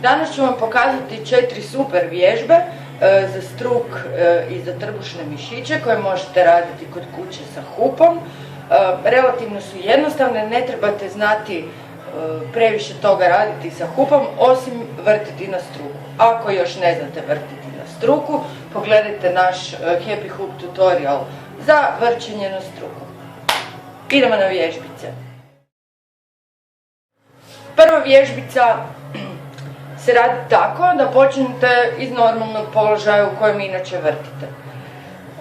Danas ću vam pokazati 4 super vježbe za struk i za trbušne mišiće koje možete raditi kod kuće sa hupom. Relativno su jednostavne, ne trebate znati previše toga raditi sa hupom, osim vrtiti na struku. Ako još ne znate vrtiti na struku, pogledajte naš Happy Hoop tutorial za vrćenje na struku. Idemo na vježbice. Prva vježbica se radi tako da počnete iz normalnog položaja u kojem inače vrtite.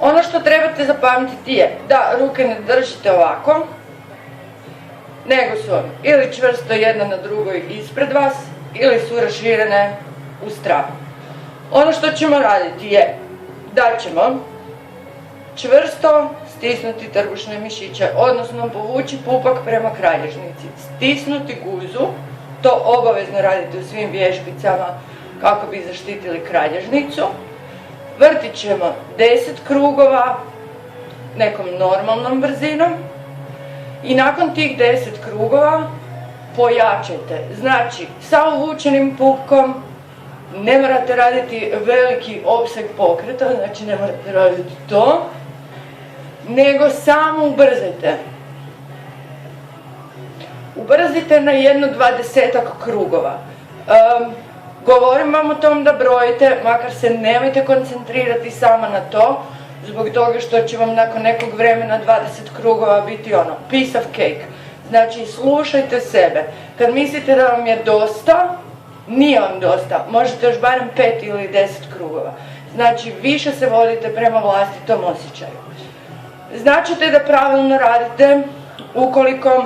Ono što trebate zapamtiti je da ruke ne držite ovako, nego su ili čvrsto jedna na drugoj ispred vas, ili su raširene u stranu. Ono što ćemo raditi je da ćemo čvrsto stisnuti trbušne mišiće, odnosno povući pupak prema kralježnici, stisnuti guzu. To obavezno radite u svim vježbicama kako bi zaštitili kralježnicu. Vrtit ćemo 10 krugova nekom normalnom brzinom i nakon tih 10 krugova pojačajte. Znači, sa uvučenim pupkom ne morate raditi veliki opseg pokreta, znači ne morate raditi to, nego samo ubrzajte. Ubrzite na jedno 20 krugova. Govorim vam o tom da brojite, makar se nemojte koncentrirati samo na to, zbog toga što će vam nakon nekog vremena 20 krugova biti piece of cake. Znači, slušajte sebe. Kad mislite da vam je dosta, nije vam dosta. Možete još barem 5 ili 10 krugova. Znači, više se vodite prema vlastitom osjećaju. Značite da pravilno radite ukoliko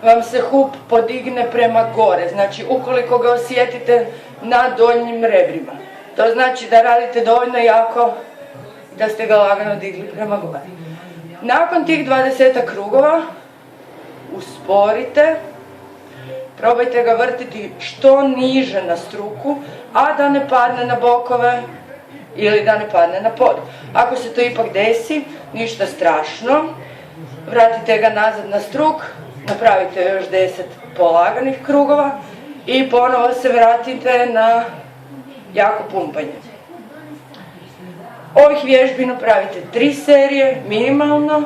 vam se hup podigne prema gore, znači ukoliko ga osjetite na donjim rebrima. To znači da radite dovoljno jako da ste ga lagano digli prema gore. Nakon tih 20 krugova usporite, probajte ga vrtiti što niže na struku, a da ne padne na bokove ili da ne padne na pod. Ako se to ipak desi, ništa strašno, vratite ga nazad na struk, napravite još 10 polaganih krugova i ponovo se vratite na jako pumpanje. Ovih vježbi napravite 3 serije, minimalno.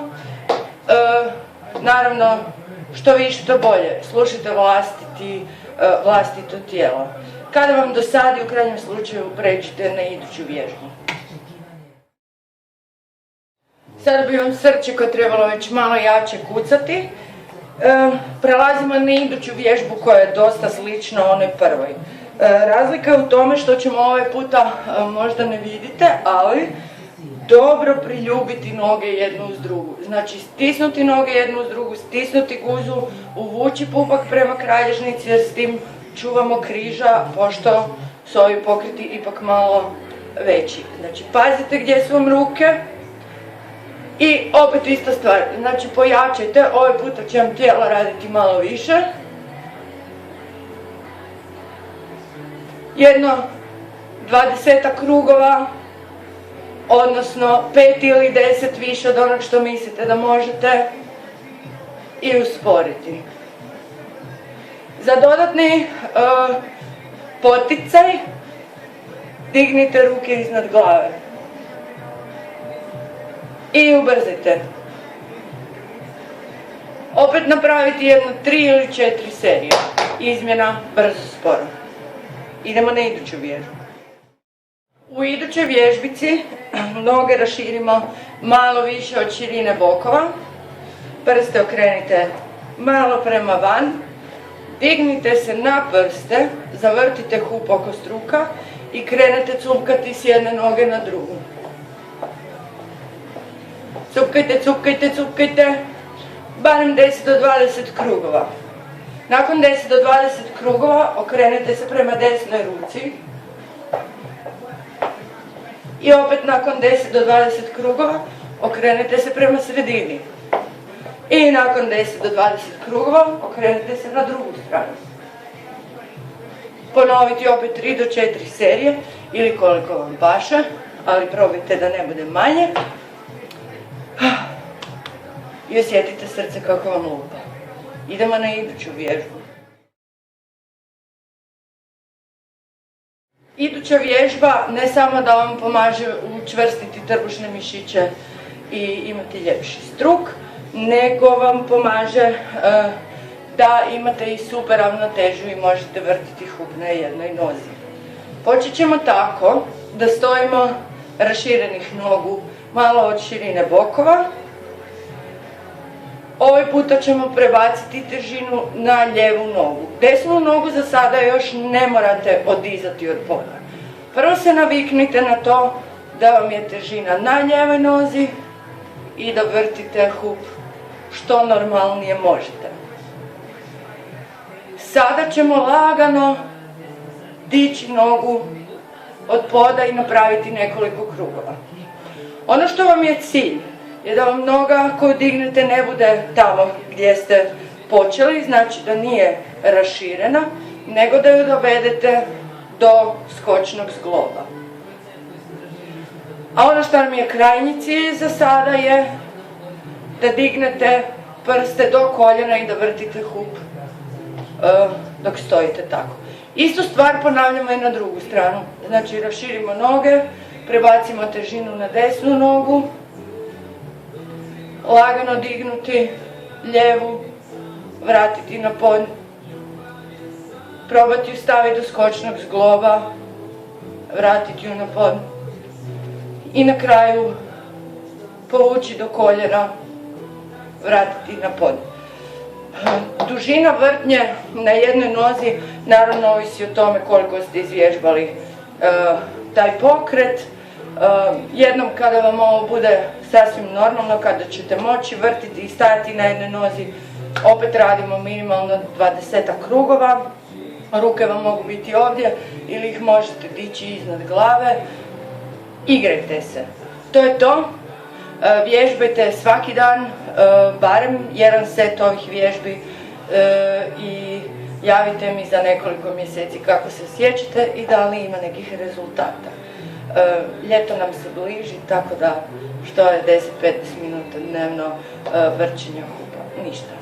Naravno, što više to bolje. Slušajte vlastito tijelo. Kada vam dosadi, u krajnjem slučaju pređite na iduću vježbu. Sada bi vam srčiko trebalo već malo jače kucati. Prelazimo na iduću vježbu koja je dosta slična onoj prvoj. Razlika je u tome što ćemo ovaj puta, možda ne vidite, ali dobro priljubiti noge jednu uz drugu. Znači, stisnuti noge jednu uz drugu, stisnuti guzu, uvući pupak prema kralježnici jer s tim čuvamo križa, pošto su ovi pokreti ipak malo veći. Znači, pazite gdje su vam ruke. I opet ista stvar, znači pojačajte, ovaj puta će vam tijelo raditi malo više. Jedno 20 krugova, odnosno 5 ili 10 više od onog što mislite da možete i usporiti. Za dodatni poticaj dignite ruke iznad glave. I ubrzajte. Opet napraviti jedno 3 ili 4 serije. Izmjena brzo sporo. Idemo na iduću vježbu. U idućoj vježbici noge raširimo malo više od širine bokova. Prste okrenite malo prema van. Dignite se na prste, zavrtite hup oko struka i krenete cupkati s jedne noge na drugu. Cupkajte, cupkajte, cupkajte, barem 10 do 20 krugova. Nakon 10 do 20 krugova okrenete se prema desnoj ruci. I opet nakon 10 do 20 krugova okrenete se prema sredini. I nakon 10 do 20 krugova okrenete se na drugu stranu. Ponoviti opet 3 do 4 serije ili koliko vam paše, ali probajte da ne bude manje. I osjetite srce kako vam lupa. Idemo na iduću vježbu. Iduća vježba ne samo da vam pomaže učvrstiti trbušne mišiće i imati ljepši struk, nego vam pomaže da imate i super ravnotežu i možete vrtiti hup na jednoj nozi. Počet ćemo tako da stojimo raširenih nogu, malo od širine bokova. Ovaj puta ćemo prebaciti težinu na lijevu nogu. Desnu nogu za sada još ne morate odizati od poda. Prvo se naviknite na to da vam je težina na lijevoj nozi i da vrtite hup što normalnije možete. Sada ćemo lagano dići nogu od poda i napraviti nekoliko krugova. Ono što vam je cilj je da vam noga koju dignete ne bude tamo gdje ste počeli, znači da nije raširena, nego da ju dovedete do skočnog zgloba. A ono što nam je krajnji cilj za sada je da dignete prste do koljena i da vrtite hup dok stojite tako. Istu stvar ponavljamo i na drugu stranu. Znači raširimo noge, prebacimo težinu na desnu nogu, lagano dignuti lijevu, vratiti na pod, probati ju staviti do skočnog zgloba, vratiti ju na pod i na kraju povući do koljena, vratiti na pod. Dužina vrtnje na jednoj nozi naravno ovisi o tome koliko ste izvježbali taj pokret. Jednom kada vam ovo bude sasvim normalno, kada ćete moći vrtiti i stajati na jednoj nozi, opet radimo minimalno 20 krugova. Ruke vam mogu biti ovdje ili ih možete dići iznad glave. Igrajte se. To je to. Vježbajte svaki dan, barem jedan set ovih vježbi i javite mi za nekoliko mjeseci kako se osjećate i da li ima nekih rezultata. Ljeto nam se bliži, tako da što je 10-15 minuta dnevno vrćenja hupa, ništa.